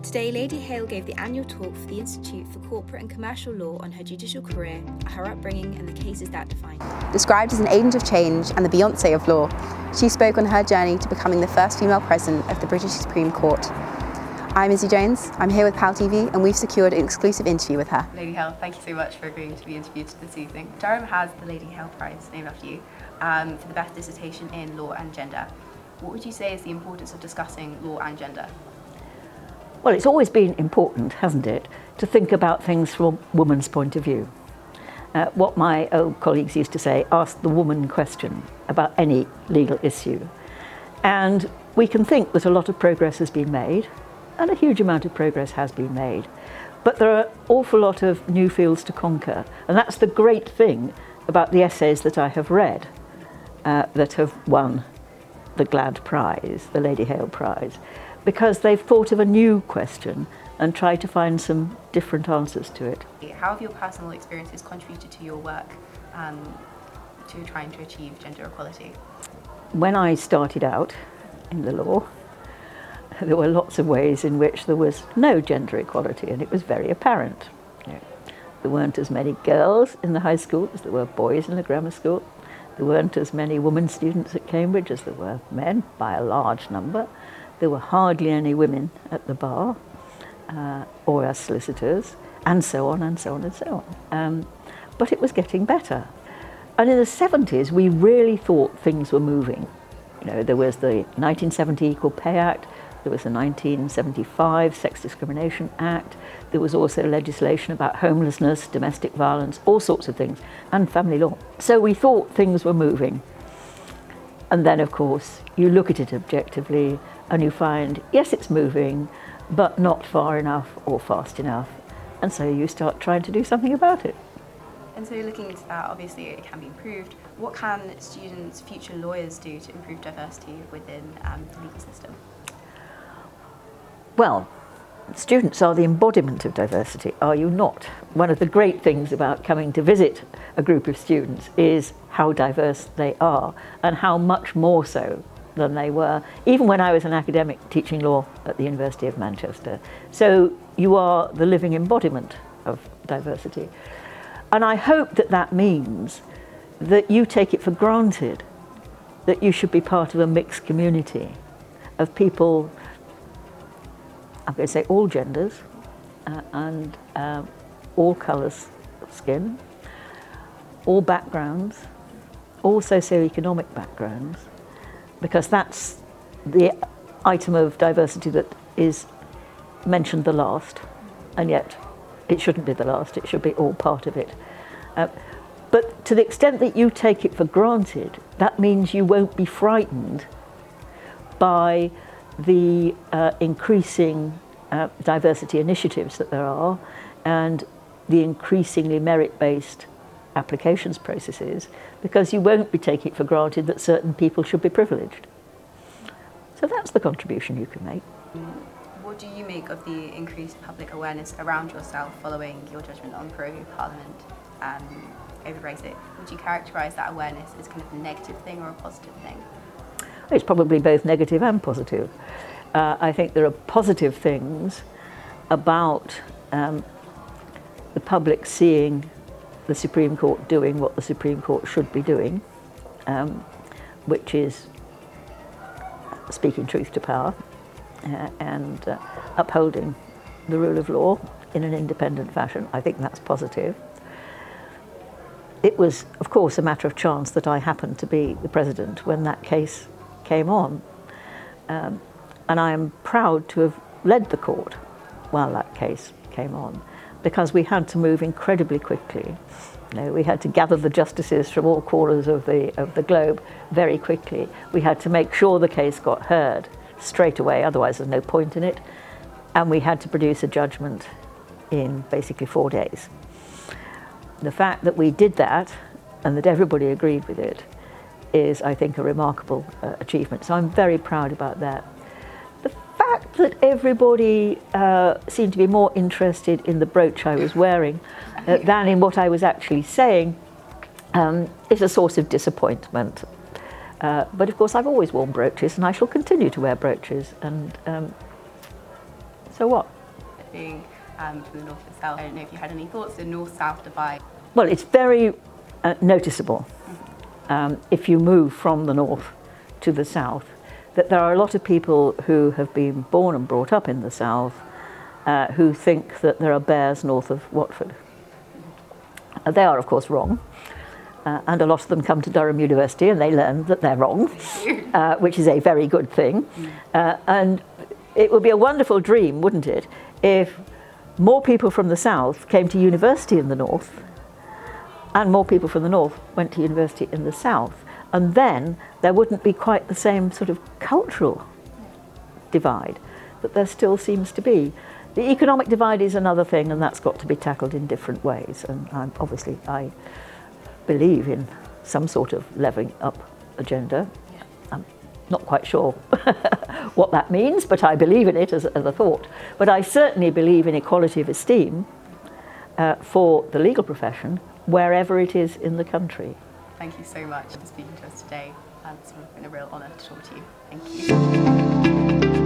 Today, Lady Hale gave the annual talk for the Institute for Corporate and Commercial Law on her judicial career, her upbringing and the cases that define her. Described as an agent of change and the Beyoncé of law, she spoke on her journey to becoming the first female president of the British Supreme Court. I'm Izzi Jones, I'm here with PalTV and we've secured an exclusive interview with her. Lady Hale, thank you so much for agreeing to be interviewed this evening. Durham has the Lady Hale Prize named after you for the best dissertation in law and gender. What would you say is the importance of discussing law and gender? Well, it's always been important, hasn't it, to think about things from a woman's point of view. What my old colleagues used to say, ask the woman question about any legal issue. And we can think that a lot of progress has been made, and a huge amount of progress has been made. But there are an awful lot of new fields to conquer, and that's the great thing about the essays that I have read that have won the GLAD Prize, the Lady Hale Prize, because they've thought of a new question and tried to find some different answers to it. How have your personal experiences contributed to your work to trying to achieve gender equality? When I started out in the law, there were lots of ways in which there was no gender equality, and it was very apparent. There weren't as many girls in the high school as there were boys in the grammar school. There weren't as many women students at Cambridge as there were men, by a large number. There were hardly any women at the bar or as solicitors, and so on and so on and so on. But it was getting better. And in the 70s, we really thought things were moving. There was the 1970 Equal Pay Act, there was the 1975 Sex Discrimination Act, there was also legislation about homelessness, domestic violence, all sorts of things, and family law. So we thought things were moving. And then, of course, you look at it objectively and you find, yes, it's moving, but not far enough or fast enough. And so you start trying to do something about it. And so looking into that, obviously it can be improved. What can students, future lawyers do to improve diversity within the legal system? Well, students are the embodiment of diversity, are you not? One of the great things about coming to visit a group of students is how diverse they are, and how much more so than they were, even when I was an academic teaching law at the University of Manchester. So you are the living embodiment of diversity. And I hope that that means that you take it for granted that you should be part of a mixed community of people, I'm going to say all genders, and all colours of skin, all backgrounds, all socioeconomic backgrounds, because that's the item of diversity that is mentioned the last, and yet it shouldn't be the last, it should be all part of it. But to the extent that you take it for granted, that means you won't be frightened by the increasing diversity initiatives that there are, and the increasingly merit-based applications processes, because you won't be taking it for granted that certain people should be privileged. So that's the contribution you can make. What do you make of the increased public awareness around yourself following your judgment on proroguing Parliament over Brexit? Would you characterise that awareness as kind of a negative thing or a positive thing? It's probably both negative and positive. I think there are positive things about the public seeing the Supreme Court doing what the Supreme Court should be doing, which is speaking truth to power and upholding the rule of law in an independent fashion. I think that's positive. It was, of course, a matter of chance that I happened to be the president when that case came on. And I am proud to have led the court while that case came on, because we had to move incredibly quickly. We had to gather the justices from all corners of the globe very quickly. We had to make sure the case got heard straight away, otherwise there's no point in it. And we had to produce a judgment in basically 4 days. The fact that we did that, and that everybody agreed with it, is, I think, a remarkable achievement. So I'm very proud about that. The fact that everybody seemed to be more interested in the brooch I was wearing than in what I was actually saying is a source of disappointment. But of course I've always worn brooches and I shall continue to wear brooches, and so what? being from the north and south. I don't know if you had any thoughts, the north-south divide. Well, it's very noticeable if you move from the north to the south, that there are a lot of people who have been born and brought up in the south who think that there are bears north of Watford. They are, of course, wrong. And a lot of them come to Durham University and they learn that they're wrong, which is a very good thing. And it would be a wonderful dream, wouldn't it, if more people from the south came to university in the north and more people from the north went to university in the south. And then there wouldn't be quite the same sort of cultural divide that there still seems to be. The economic divide is another thing, and that's got to be tackled in different ways. And obviously I believe in some sort of levelling up agenda. I'm not quite sure what that means, but I believe in it as a thought. But I certainly believe in equality of esteem for the legal profession wherever it is in the country. Thank you so much for speaking to us today. It's been a real honour to talk to you. Thank you.